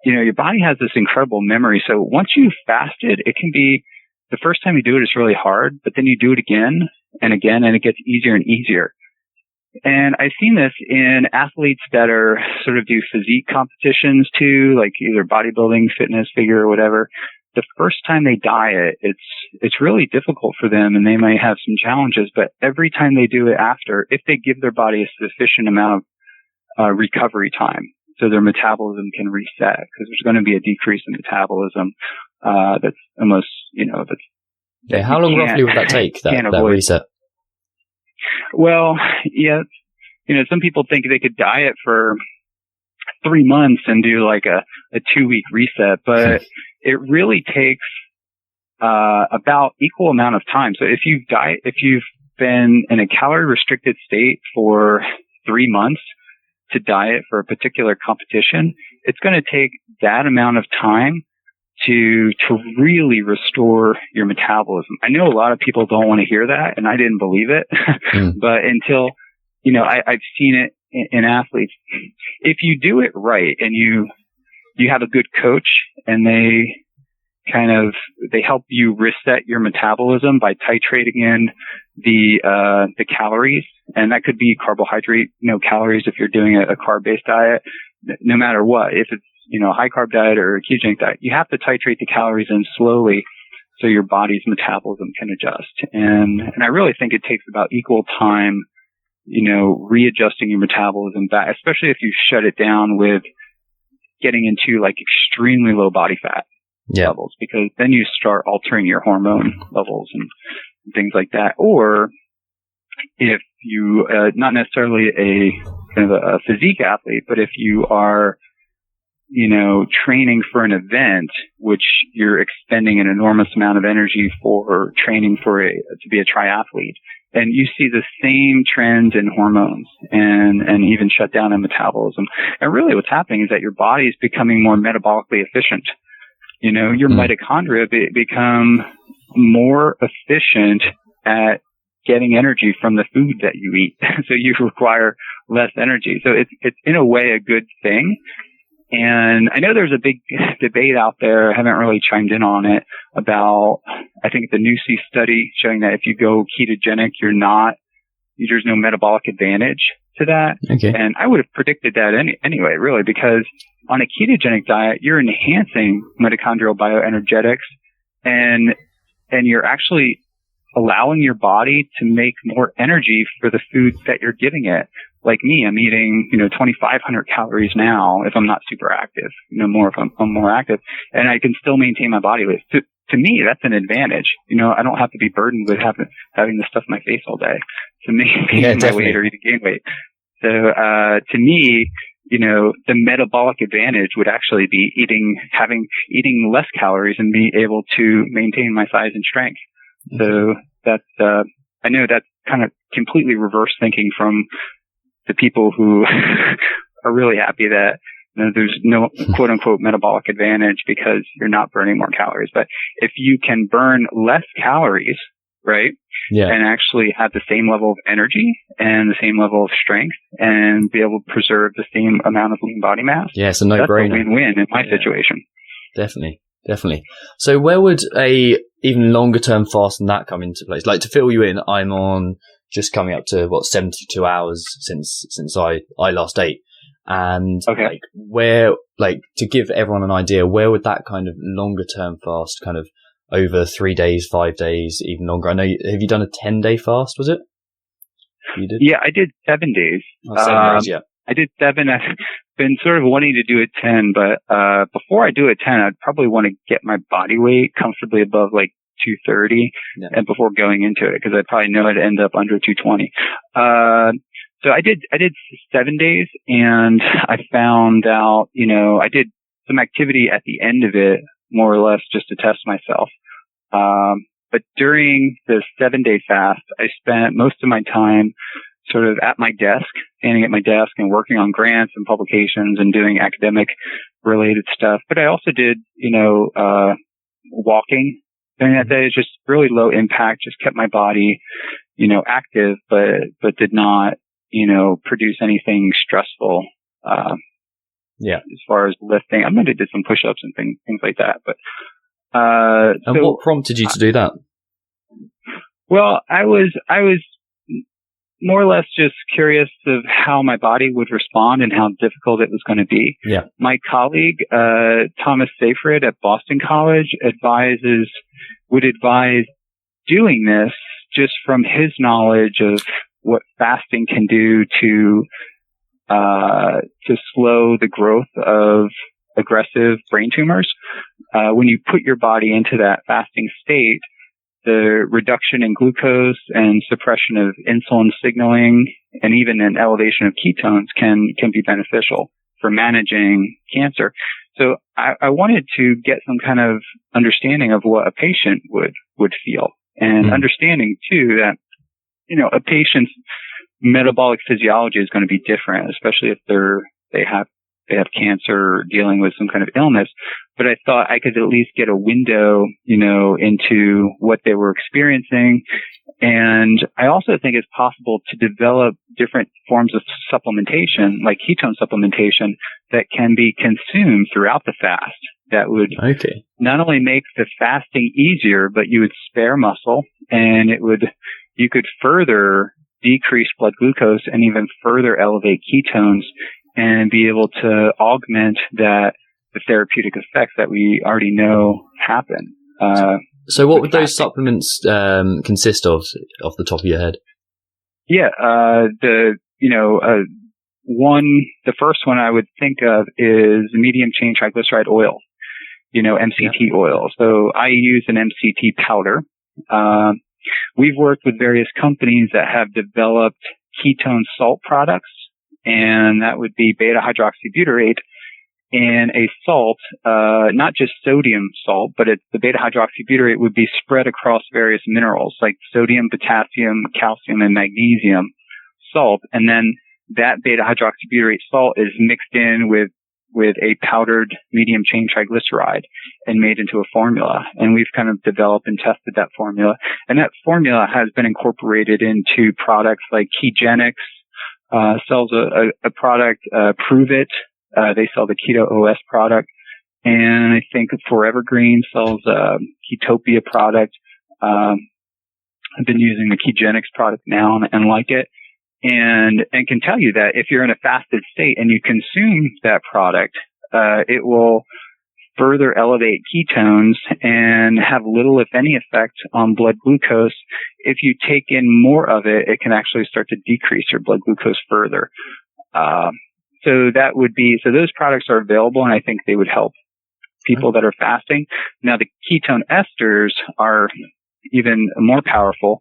your body has this incredible memory. So once you've fasted, it can be the first time you do it, it's really hard, but then you do it again and again, and it gets easier and easier. And I've seen this in athletes that are sort of do physique competitions too, like either bodybuilding, fitness, figure, or whatever. The first time they diet, it's really difficult for them, and they might have some challenges, but every time they do it after, if they give their body a sufficient amount of recovery time, so their metabolism can reset, because there's going to be a decrease in metabolism, that's almost, how long roughly would that take, that reset? Well, yeah, some people think they could diet for 3 months and do like a 2-week reset, but it really takes about equal amount of time. So if you've been in a calorie restricted state for 3 months to diet for a particular competition, it's going to take that amount of time to really restore your metabolism. I know a lot of people don't want to hear that, and I didn't believe it, but until, I've seen it in athletes. If you do it right and you have a good coach and they help you reset your metabolism by titrating in the calories, and that could be carbohydrate, calories if you're doing a carb-based diet, no matter what. If it's, a high carb diet or a ketogenic diet, you have to titrate the calories in slowly so your body's metabolism can adjust. And I really think it takes about equal time, readjusting your metabolism back, especially if you shut it down with getting into like extremely low body fat levels, because then you start altering your hormone levels and things like that. Or if you, not necessarily a kind of a physique athlete, but if you are, training for an event, which you're expending an enormous amount of energy for training to be a triathlete, and you see the same trends in hormones and even shutdown in metabolism. And really what's happening is that your body is becoming more metabolically efficient. Your mitochondria become more efficient at getting energy from the food that you eat. So you require less energy. So it's in a way a good thing. And I know there's a big debate out there. I haven't really chimed in on it about, I think the Nusi study showing that if you go ketogenic, there's no metabolic advantage to that. Okay. And I would have predicted that anyway, really, because on a ketogenic diet, you're enhancing mitochondrial bioenergetics and you're actually allowing your body to make more energy for the food that you're giving it. Like me, I'm eating, 2,500 calories now if I'm not super active, more if I'm more active, and I can still maintain my body weight. To me, that's an advantage. I don't have to be burdened with having this stuff in my face all day to maintain my weight or even gain weight. So, to me, the metabolic advantage would actually be eating less calories and be able to maintain my size and strength. So that's, I know that's kind of completely reverse thinking from the people who are really happy that there's no quote unquote metabolic advantage because you're not burning more calories. But if you can burn less calories, right? Yeah. And actually have the same level of energy and the same level of strength and be able to preserve the same amount of lean body mass. Yeah, it's a no-brainer. That's a win-win in my situation. Definitely. So where would a even longer term fast than that come into place? Like, to fill you in, I'm on just coming up to 72 hours since I last ate. And to give everyone an idea, where would that kind of longer term fast kind of over 3 days, 5 days, even longer? I know have you done a 10-day fast, was it? You did? Yeah, I did 7 days. 7 days, yeah. I did 7. I've been sort of wanting to do a 10, but before I do a 10, I'd probably want to get my body weight comfortably above 230 and before going into it, because I probably know I'd end up under 220. So I did 7 days, and I found out, I did some activity at the end of it, more or less just to test myself. But during the 7-day fast, I spent most of my time sort of at my desk, standing at my desk and working on grants and publications and doing academic related stuff. But I also did, walking And that is just really low impact, just kept my body, active, but did not, produce anything stressful. As far as lifting, I might have did some push-ups and things like that, but, and what prompted you to do that? Well, I was more or less just curious of how my body would respond and how difficult it was going to be. Yeah. My colleague, Thomas Seyfried at Boston College would advise doing this just from his knowledge of what fasting can do to slow the growth of aggressive brain tumors. When you put your body into that fasting state, the reduction in glucose and suppression of insulin signaling and even an elevation of ketones can be beneficial for managing cancer. So I wanted to get some kind of understanding of what a patient would feel, and understanding too that, a patient's metabolic physiology is going to be different, especially if they have cancer or dealing with some kind of illness. But I thought I could at least get a window, into what they were experiencing. And I also think it's possible to develop different forms of supplementation, like ketone supplementation, that can be consumed throughout the fast. That would not only make the fasting easier, but you would spare muscle, and you could further decrease blood glucose and even further elevate ketones and be able to augment the therapeutic effects that we already know happen. So what would those supplements consist of, off the top of your head? Yeah, the first one I would think of is medium chain triglyceride oil, MCT oil. So I use an MCT powder. We've worked with various companies that have developed ketone salt products, and that would be beta hydroxybutyrate in a salt, not just sodium salt, but the beta hydroxybutyrate would be spread across various minerals like sodium, potassium, calcium, and magnesium salt. And then that beta hydroxybutyrate salt is mixed in with a powdered medium chain triglyceride and made into a formula. And we've kind of developed and tested that formula. And that formula has been incorporated into products like Ketogenix, sells a product, Prove It. They sell the Keto OS product. And I think Forever Green sells a Ketopia product. I've been using the Ketogenix product now and like it. And can tell you that if you're in a fasted state and you consume that product, it will further elevate ketones and have little, if any, effect on blood glucose. If you take in more of it, it can actually start to decrease your blood glucose further. So those products are available, and I think they would help people that are fasting. Now, the ketone esters are even more powerful,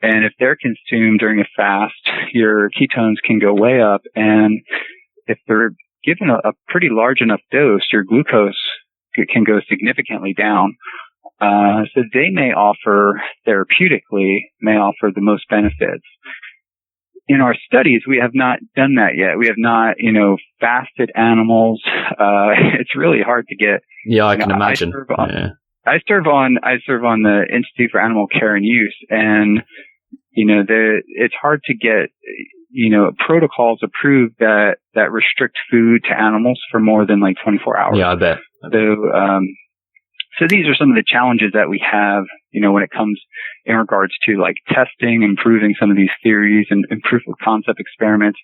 and if they're consumed during a fast, your ketones can go way up, and if they're given a pretty large enough dose, your glucose can go significantly down. So they may offer the most benefits. In our studies, we have not done that yet. We have not, fasted animals. It's really hard to get. Yeah, I can imagine. I serve on the Institute for Animal Care and Use, and it's hard to get protocols approved that restrict food to animals for more than like 24 hours. Yeah, I bet. So these are some of the challenges that we have, when it comes in regards to like testing, improving some of these theories and proof of concept experiments.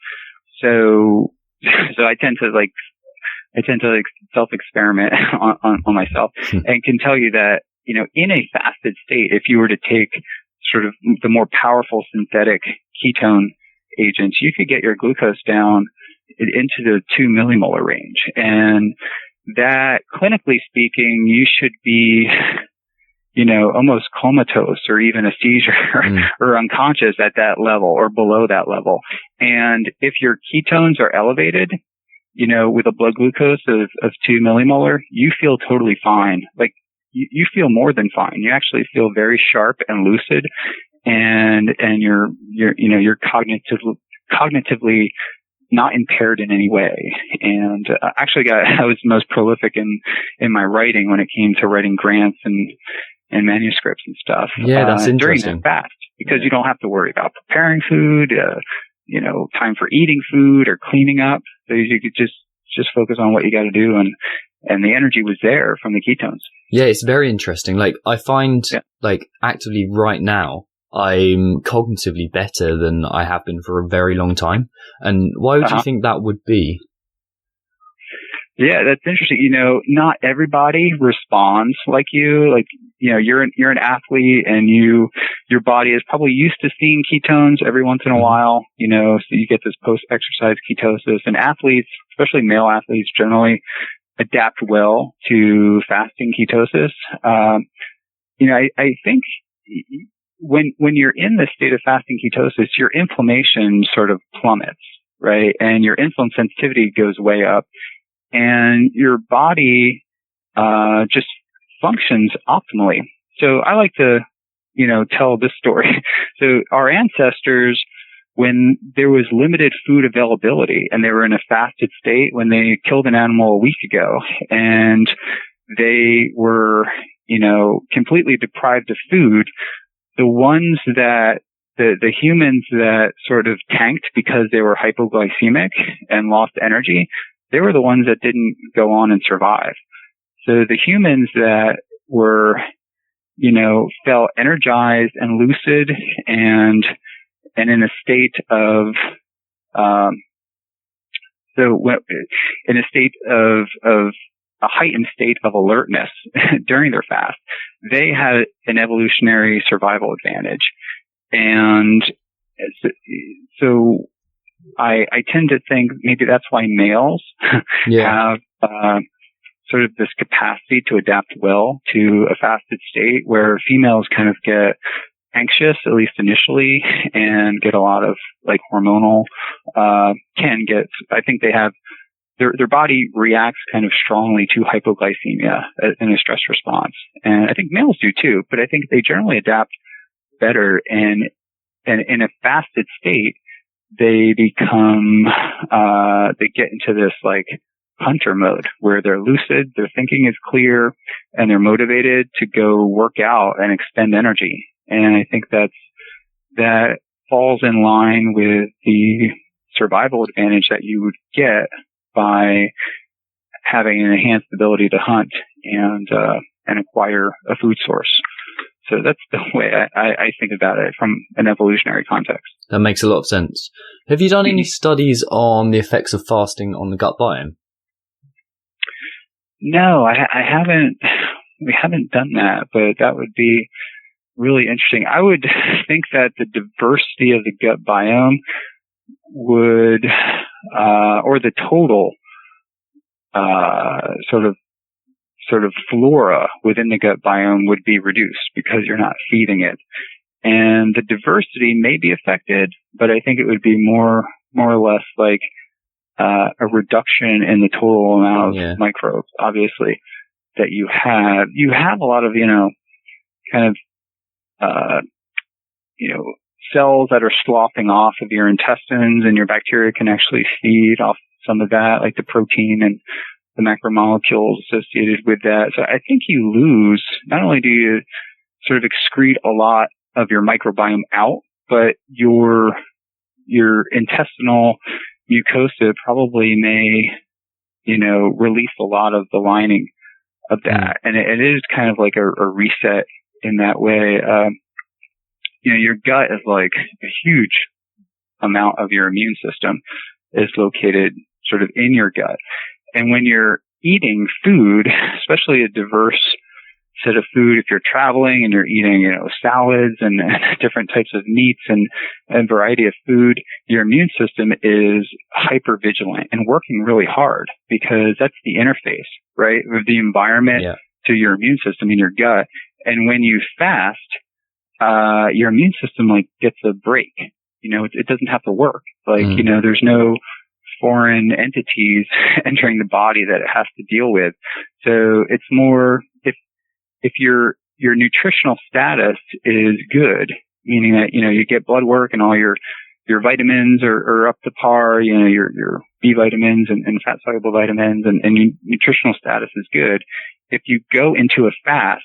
So I tend to self-experiment on myself, and can tell you that, in a fasted state, if you were to take sort of the more powerful synthetic ketone agents, you could get your glucose down into the 2 millimolar range. And that, clinically speaking, you should be, almost comatose or even a seizure or unconscious at that level or below that level. And if your ketones are elevated, with a blood glucose of 2 millimolar, you feel totally fine. Like you feel more than fine. You actually feel very sharp and lucid, and you're cognitively not impaired in any way. And actually I was most prolific in my writing when it came to writing grants and and manuscripts and stuff. Yeah, that's interesting. During that fast, because you don't have to worry about preparing food, time for eating food or cleaning up. So you could just focus on what you got to do, and the energy was there from the ketones. Yeah, it's very interesting. Like, I find, actively right now, I'm cognitively better than I have been for a very long time. And why would you think that would be? Yeah, that's interesting. Not everybody responds like you. Like, you're an athlete, and your body is probably used to seeing ketones every once in a while, so you get this post-exercise ketosis. And athletes, especially male athletes, generally adapt well to fasting ketosis. I think when you're in the state of fasting ketosis, your inflammation sort of plummets, right? And your insulin sensitivity goes way up. And your body just functions optimally. So I like to, tell this story. So our ancestors, when there was limited food availability and they were in a fasted state, when they killed an animal a week ago and they were, completely deprived of food, the ones that the humans that sort of tanked because they were hypoglycemic and lost energy, they were the ones that didn't go on and survive. So the humans that were, felt energized and lucid and in a state of, a heightened state of alertness during their fast, they had an evolutionary survival advantage. And so I tend to think maybe that's why males have sort of this capacity to adapt well to a fasted state, where females kind of get anxious, at least initially, and get a lot of hormonal, I think they have, their body reacts kind of strongly to hypoglycemia in a stress response. And I think males do too, but I think they generally adapt better. And in a fasted state, they become, they get into this hunter mode where they're lucid, their thinking is clear, and they're motivated to go work out and expend energy. And I think that falls in line with the survival advantage that you would get by having an enhanced ability to hunt and acquire a food source. So that's the way I think about it from an evolutionary context. That makes a lot of sense. Have you done any studies on the effects of fasting on the gut biome? No, I haven't. We haven't done that, but that would be really interesting. I would think that the diversity of the gut biome would, or the total sort of flora within the gut biome would be reduced because you're not feeding it. And the diversity may be affected, but I think it would be more or less a reduction in the total amount of microbes, obviously, that you have. You have a lot of, cells that are sloughing off of your intestines, and your bacteria can actually feed off some of that, like the protein and the macromolecules associated with that. So I think you lose, not only do you sort of excrete a lot of your microbiome out, but your intestinal mucosa probably may, release a lot of the lining of that. And it is kind of like a reset in that way. Your gut is like a huge amount of your immune system is located sort of in your gut. And when you're eating food, especially a diverse set of food, if you're traveling and you're eating, salads and different types of meats and a variety of food, your immune system is hyper vigilant and working really hard because that's the interface, right, of the environment to your immune system in your gut. And when you fast, your immune system gets a break. It doesn't have to work. There's no foreign entities entering the body that it has to deal with. So it's more, if your nutritional status is good, meaning that, you get blood work and all your vitamins are up to par, your B vitamins and fat soluble vitamins and your nutritional status is good. If you go into a fast,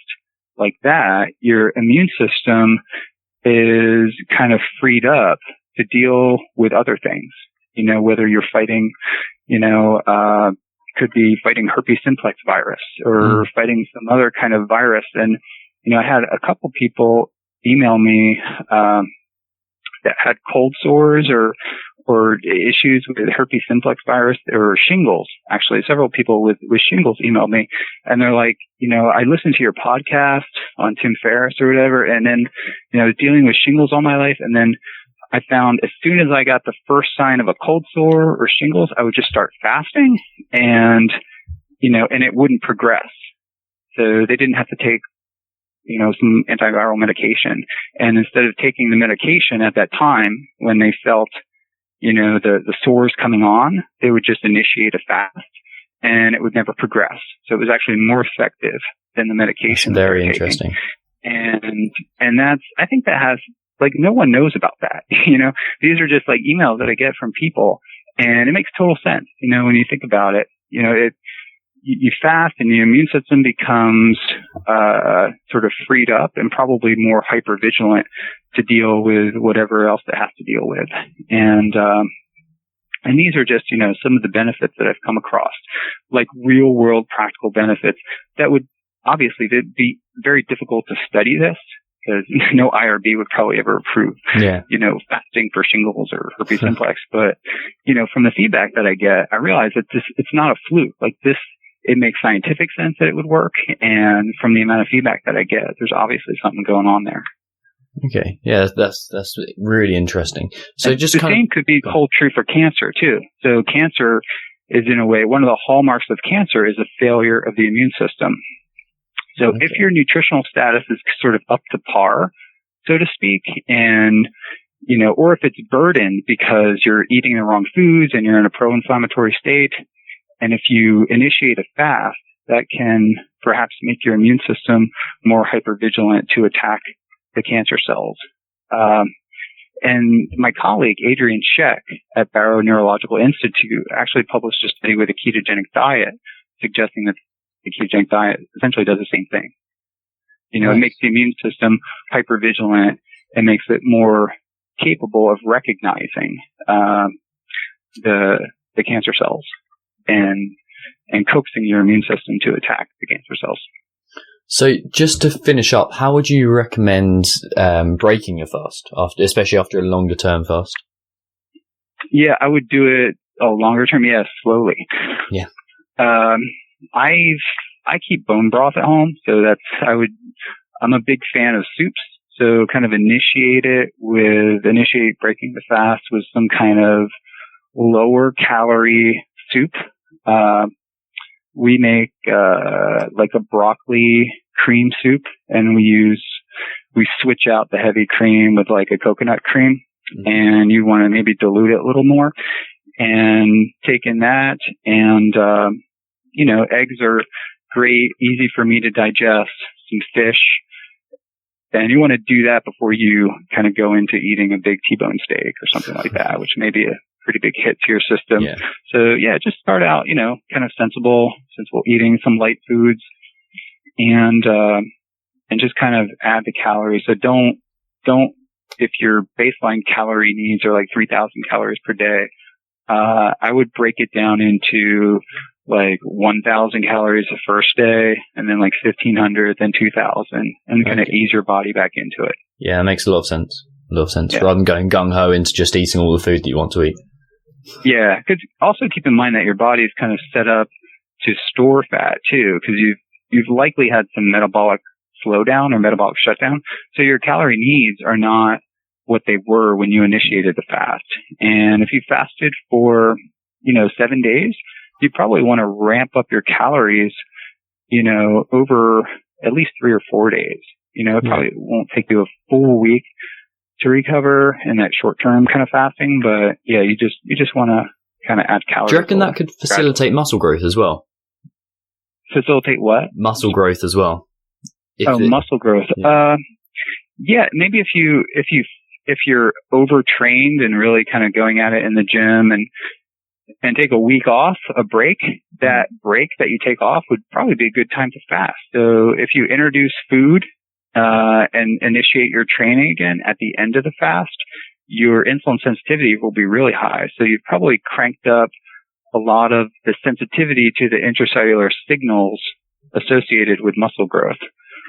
like that, your immune system is kind of freed up to deal with other things. Whether you're fighting, could be fighting herpes simplex virus or fighting some other kind of virus. And, I had a couple people email me, that had cold sores or issues with herpes simplex virus or shingles. Actually, several people with shingles emailed me, and they're like, I listened to your podcast on Tim Ferriss or whatever, and then, I was dealing with shingles all my life, and then I found as soon as I got the first sign of a cold sore or shingles, I would just start fasting, and it wouldn't progress. So they didn't have to take some antiviral medication. And instead of taking the medication at that time when they felt, the sores coming on, they would just initiate a fast and it would never progress. So it was actually more effective than the medication. That's very interesting. And I think that has, no one knows about that. These are just emails that I get from people, and it makes total sense. When you think about it, you fast and the immune system becomes sort of freed up and probably more hypervigilant to deal with whatever else it has to deal with. And these are just, some of the benefits that I've come across, real world practical benefits that would obviously be very difficult to study this, because no IRB would probably ever approve, fasting for shingles or herpes simplex. But, from the feedback that I get, I realize that it's not a fluke. It makes scientific sense that it would work. And from the amount of feedback that I get, there's obviously something going on there. Okay. Yeah, that's really interesting. So and the same could be hold true for cancer too. So cancer is, in a way, one of the hallmarks of cancer is a failure of the immune system. So if your nutritional status is sort of up to par, so to speak, and, or if it's burdened because you're eating the wrong foods and you're in a pro-inflammatory state, and if you initiate a fast, that can perhaps make your immune system more hypervigilant to attack the cancer cells. And my colleague, Adrian Scheck at Barrow Neurological Institute, actually published a study with a ketogenic diet suggesting that the ketogenic diet essentially does the same thing. It makes the immune system hypervigilant and makes it more capable of recognizing the cancer cells and coaxing your immune system to attack the cancer cells. So just to finish up, how would you recommend breaking your fast, especially after a longer term fast? Yeah, I would do it a longer term. Yeah, slowly. Yeah. I keep bone broth at home, so I'm a big fan of soups. So kind of initiate breaking the fast with some kind of lower calorie soup. We make, a broccoli cream soup, and we switch out the heavy cream with a coconut cream, and you want to maybe dilute it a little more, and take in that, and, eggs are great, easy for me to digest, some fish, and you want to do that before you kind of go into eating a big T-bone steak or something like that, which may be a pretty big hit to your system. Yeah. So just start out, kind of sensible eating, some light foods, and just kind of add the calories. So don't, if your baseline calorie needs are 3,000 calories per day, I would break it down into 1,000 calories the first day, and then 1,500, then 2,000, and kind of ease your body back into it. Yeah, that makes a lot of sense. Yeah. Rather than going gung-ho into just eating all the food that you want to eat. Yeah, because also keep in mind that your body is kind of set up to store fat too, because you've likely had some metabolic slowdown or metabolic shutdown. So your calorie needs are not what they were when you initiated the fast. And if you fasted for, 7 days, you probably want to ramp up your calories, over at least 3 or 4 days. It probably won't take you a full week to recover in that short-term kind of fasting, but yeah, you just want to kind of add calories. Do you reckon that could facilitate muscle growth as well? Facilitate what? Muscle growth as well. Muscle growth. Yeah, maybe if you're overtrained and really kind of going at it in the gym and and take a week off, a break, that break that you take off would probably be a good time to fast. So if you introduce food, and initiate your training again at the end of the fast, your insulin sensitivity will be really high. So you've probably cranked up a lot of the sensitivity to the intracellular signals associated with muscle growth.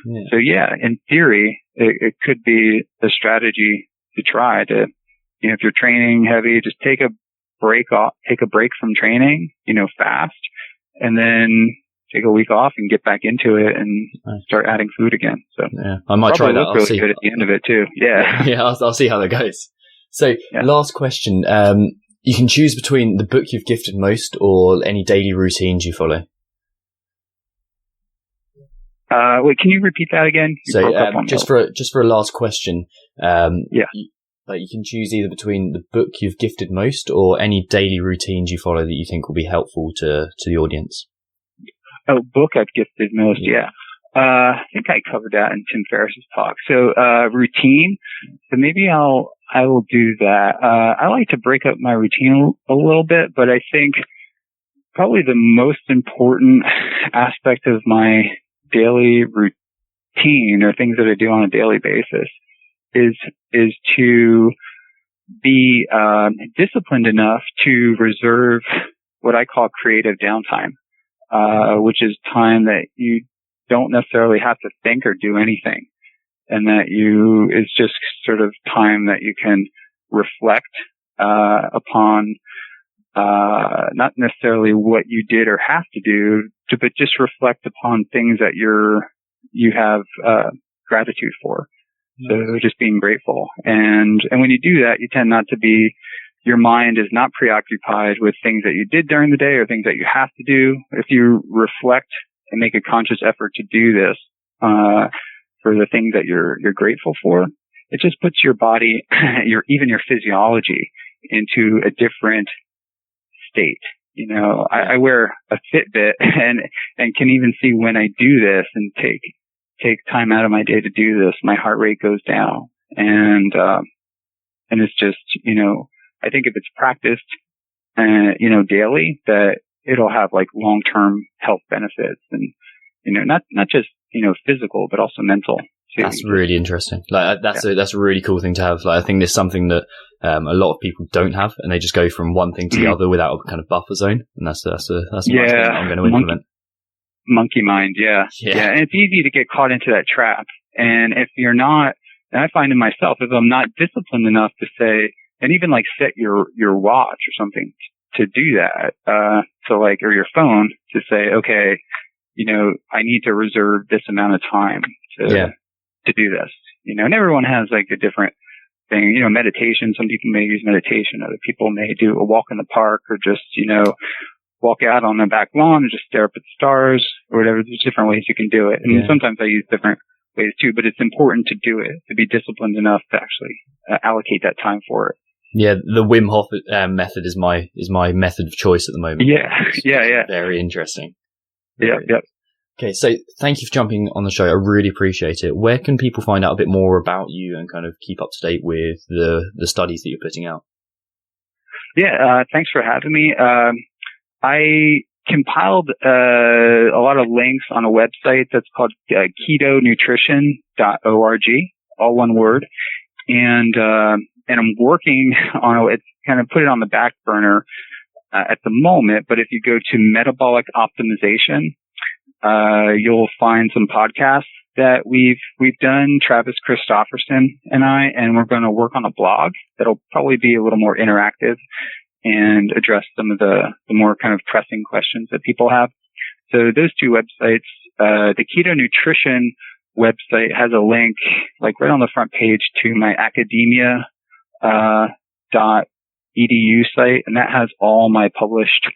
Yeah. So yeah, in theory, it could be a strategy to try to, if you're training heavy, just take a break from training, fast, and then take a week off and get back into it and start adding food again. So yeah, I might try that. I'll see. Good at the end of it too. Yeah. Yeah. I'll see how that goes. So last question. You can choose between the book you've gifted most or any daily routines you follow. Wait, can you repeat that again? Just for a last question. You can choose either between the book you've gifted most or any daily routines you follow that you think will be helpful to the audience. Oh, book I've gifted most, yeah. I think I covered that in Tim Ferriss's talk. So, routine. So maybe I will do that. I like to break up my routine a little bit, but I think probably the most important aspect of my daily routine or things that I do on a daily basis is to be, disciplined enough to reserve what I call creative downtime. Which is time that you don't necessarily have to think or do anything. And that is just sort of time that you can reflect, upon, not necessarily what you did or have to do, but just reflect upon things that you have, gratitude for. So just being grateful. And when you do that, you tend not to be, your mind is not preoccupied with things that you did during the day or things that you have to do. If you reflect and make a conscious effort to do this, for the things that you're grateful for, it just puts your body, even your physiology into a different state. I wear a Fitbit and can even see when I do this and take time out of my day to do this, my heart rate goes down. And it's just, I think if it's practiced, daily, that it'll have like long-term health benefits and, not just, physical, but also mental too. That's really interesting. That's a really cool thing to have. I think there's something that, a lot of people don't have and they just go from one thing to the other without a kind of buffer zone. And that's a nice thing that I'm going to implement. Monkey mind. Yeah. And it's easy to get caught into that trap. And if you're not, and I find in myself, if I'm not disciplined enough to say, and even like set your watch or something to do that, or your phone to say, okay, I need to reserve this amount of time to do this, and everyone has like a different thing, meditation. Some people may use meditation. Other people may do a walk in the park or just, walk out on the back lawn and just stare up at the stars or whatever. There's different ways you can do it. And sometimes I use different ways too, but it's important to do it, to be disciplined enough to actually allocate that time for it. Yeah, the Wim Hof method is my method of choice at the moment. Yeah. Very interesting. Yeah. Okay, so thank you for jumping on the show. I really appreciate it. Where can people find out a bit more about you and kind of keep up to date with the studies that you're putting out? Yeah, thanks for having me. I compiled a lot of links on a website that's called ketonutrition.org, all one word, and I'm working on it. Kind of put it on the back burner at the moment. But if you go to metabolic optimization, you'll find some podcasts that we've done, Travis Christofferson and I, and we're going to work on a blog that'll probably be a little more interactive and address some of the more kind of pressing questions that people have. So those two websites, the Keto Nutrition website has a link like right on the front page to my academia, .edu site, and that has all my published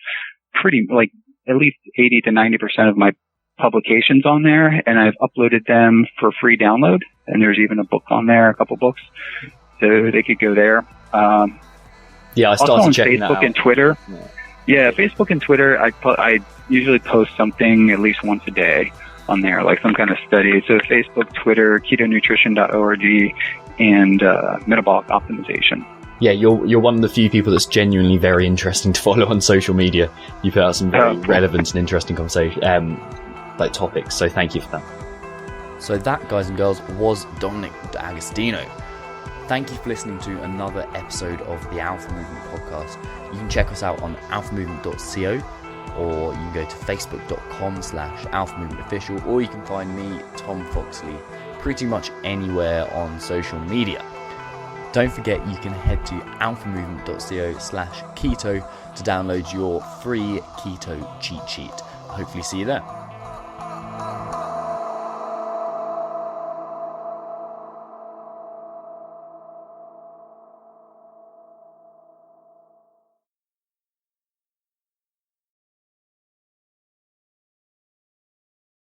at least 80 to 90% of my publications on there, and I've uploaded them for free download, and there's even a book on there, a couple books, so they could go there. I started checking Facebook and Twitter. Yeah, Facebook and Twitter, I usually post something at least once a day on there, like some kind of study. So Facebook, Twitter, ketonutrition.org, and metabolic optimization. Yeah, you're one of the few people that's genuinely very interesting to follow on social media. You put out some very relevant and interesting conversation, topics. So thank you for that. So that, guys and girls, was Dominic D'Agostino. Thank you for listening to another episode of the Alpha Movement podcast. You can check us out on alphamovement.co, or you can go to facebook.com/alphamovementofficial, or you can find me, Tom Foxley, pretty much anywhere on social media. Don't forget you can head to alphamovement.co/keto to download your free keto cheat sheet. Hopefully see you there.